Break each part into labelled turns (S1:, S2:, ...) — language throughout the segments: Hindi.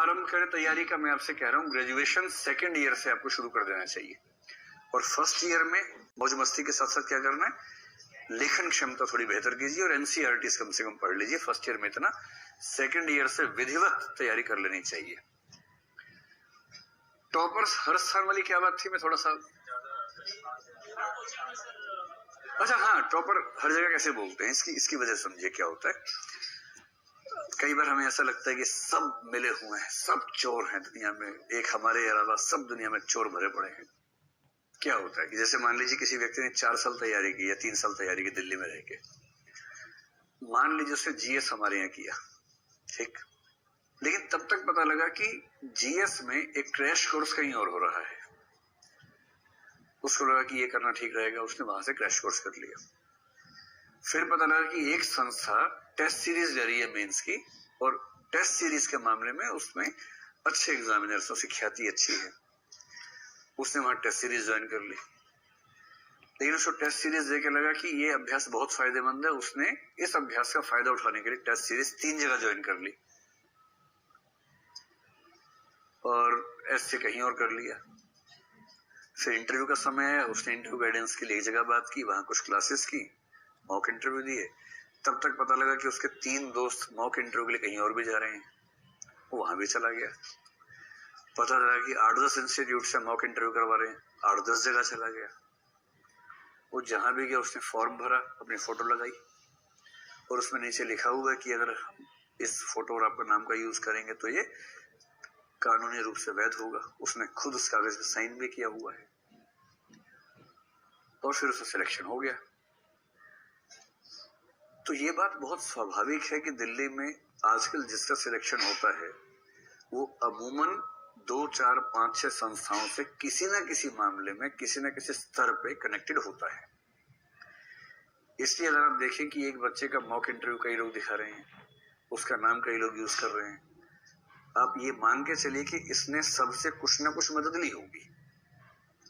S1: आरंभ करें तैयारी का, मैं आपसे कह रहा हूँ ग्रेजुएशन सेकंड ईयर से आपको शुरू कर देना चाहिए। और फर्स्ट ईयर में मौज मस्ती के साथ साथ क्या करना है, लेखन क्षमता थोड़ी बेहतर कीजिए और एनसीईआरटी कम से कम पढ़ लीजिए फर्स्ट ईयर में इतना। सेकंड ईयर से विधिवत तैयारी कर लेनी चाहिए। टॉपर्स हर स्थान वाली क्या बात थी, मैं थोड़ा सा, अच्छा हाँ, टॉपर हर जगह कैसे बोलते हैं, इसकी वजह समझिए क्या होता है। कई बार हमें ऐसा लगता है कि सब मिले हुए हैं, सब चोर हैं दुनिया में, एक हमारे अलावा सब दुनिया में चोर भरे पड़े हैं। क्या होता है कि जैसे मान लीजिए किसी व्यक्ति ने 4 साल तैयारी की या 3 साल तैयारी की दिल्ली में रह के, मान लीजिए उसने जीएस हमारे यहाँ किया, ठीक, लेकिन तब तक पता लगा कि जीएस में एक क्रैश कोर्स कहीं और हो रहा है। उसको लगा कि ये करना ठीक रहेगा, उसने वहां से क्रैश कोर्स कर लिया। फिर पता लगा कि एक संस्था टेस्ट सीरीज ले रही है मेंस की, और टेस्ट सीरीज के मामले में उसमें अच्छे एग्जामिनर्सों की ख्याति अच्छी है। उसने वहां टेस्ट सीरीज ज्वाइन कर ली, लेकिन उसको टेस्ट सीरीज देके लगा कि ये अभ्यास बहुत फायदेमंद है। उसने इस अभ्यास का फायदा उठाने के लिए टेस्ट सीरीज 3 जगह ज्वाइन कर ली और ऐसे कहीं और कर लिया। फिर इंटरव्यू का समय आया, उसने इंटरव्यू गाइडेंस के लिए एक जगह बात की, वहां कुछ क्लासेस की, मॉक इंटरव्यू दिए। तब तक पता लगा कि उसके 3 दोस्त मॉक इंटरव्यू के लिए कहीं और भी जा रहे हैं, वो वहां भी चला गया। पता लगा कि 8-10 इंस्टीट्यूट से मॉक इंटरव्यू करवा रहे हैं, 8-10 जगह चला गया। वो जहां भी गया उसने फॉर्म भरा, अपनी फोटो लगाई और उसमें नीचे लिखा हुआ है कि अगर हम इस फोटो और आपका नाम का यूज करेंगे तो ये कानूनी रूप से वैध होगा। उसने खुद उस कागज पे साइन भी किया हुआ है और फिर उसका सिलेक्शन हो गया। तो ये बात बहुत स्वाभाविक है कि दिल्ली में आजकल जिसका सिलेक्शन होता है वो अमूमन 2, 4, 5, 6 संस्थाओं से किसी न किसी मामले में किसी न किसी स्तर पे कनेक्टेड होता है। इसलिए अगर आप देखें कि एक बच्चे का मॉक इंटरव्यू कई लोग दिखा रहे हैं, उसका नाम कई लोग यूज कर रहे हैं, आप ये मान के चलिए कि इसने सबसे कुछ ना कुछ मदद ली होगी,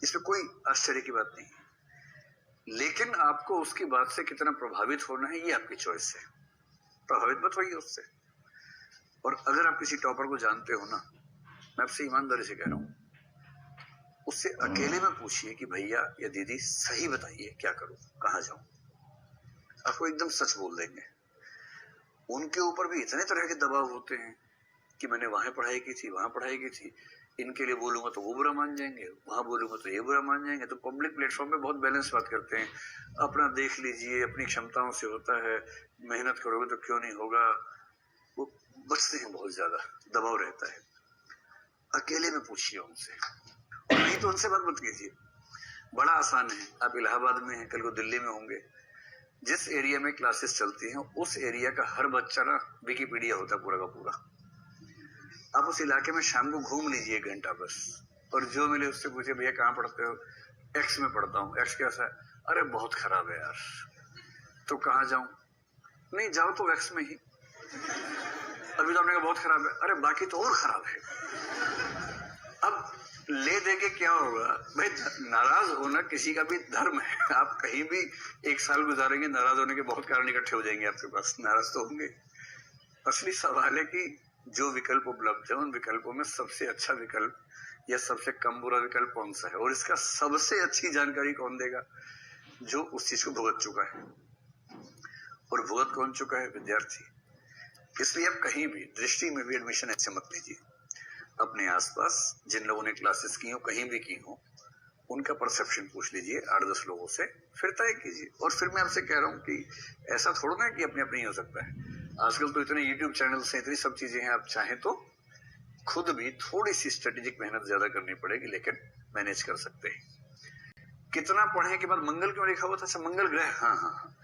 S1: इसमें कोई आश्चर्य की बात नहीं है। लेकिन आपको उसकी बात से कितना प्रभावित होना है ये आपकी चॉइस है, प्रभावित मत होइए उससे। और अगर आप किसी टॉपर को जानते हो ना, मैं आपसे ईमानदारी से कह रहा हूं, उससे अकेले में पूछिए कि भैया या दीदी सही बताइए क्या करूं, कहां जाऊं, आपको एकदम सच बोल देंगे। उनके ऊपर भी इतने तरह के दबाव होते हैं कि मैंने वहां पढ़ाई की थी, वहां पढ़ाई की थी, इनके लिए बोलूंगा तो वो बुरा मान जाएंगे, वहां बोलूंगा तो ये बुरा मान जाएंगे। तो पब्लिक प्लेटफॉर्म पे बहुत बैलेंस बात करते हैं, अपना देख लीजिए, अपनी क्षमताओं से होता है, मेहनत करोगे तो क्यों नहीं होगा, वो बचते हैं, बहुत ज्यादा दबाव रहता है। अकेले में पूछिए उनसे, और नहीं तो उनसे बात मत कीजिए। बड़ा आसान है, आप इलाहाबाद में हैं, कल को दिल्ली में होंगे, जिस एरिया में क्लासेस चलती हैं उस एरिया का हर बच्चा ना विकिपीडिया होता है पूरा का पूरा। आप उस इलाके में शाम को घूम लीजिए 1 घंटा बस, और जो मिले उससे पूछे भैया कहाँ पढ़ते हो, एक्स में पढ़ता हूँ। एक्स कैसा है, अरे बहुत खराब है यार, तो कहाँ जाऊं, नहीं जाओ तो एक्स में ही, अभी तो आपने कहा बहुत खराब है, अरे बाकी तो और खराब है। अब ले दे के क्या होगा भाई, नाराज होना किसी का भी धर्म है। आप कहीं भी 1 साल गुजारेंगे, नाराज होने के बहुत कारण इकट्ठे हो जाएंगे आपके पास, नाराज तो होंगे। असली सवाल है कि जो विकल्प उपलब्ध है उन विकल्पों में सबसे अच्छा विकल्प या सबसे कम बुरा विकल्प कौन सा है, और इसका सबसे अच्छी जानकारी कौन देगा, जो उस चीज को भुगत चुका है। और भुगत कौन चुका है, विद्यार्थी। इसलिए आप कहीं भी दृष्टि में भी एडमिशन ऐसे मत लीजिए। अपने आसपास जिन लोगों ने क्लासेस की हो, कहीं भी की हो, उनका परसेप्शन पूछ लीजिए 8-10 लोगों से, फिर तय कीजिए। और फिर मैं आपसे कह रहा हूँ कि ऐसा थोड़ा ना कि अपने आप नहीं हो सकता है। आजकल तो इतने यूट्यूब चैनल्स हैं, इतनी सब चीजें हैं, आप चाहें तो खुद भी थोड़ी सी स्ट्रेटेजिक मेहनत ज्यादा करनी पड़ेगी, लेकिन मैनेज कर सकते हैं। कितना पढ़ने के बाद मंगल क्यों लिखा हुआ था, अच्छा मंगल ग्रह, हाँ हाँ,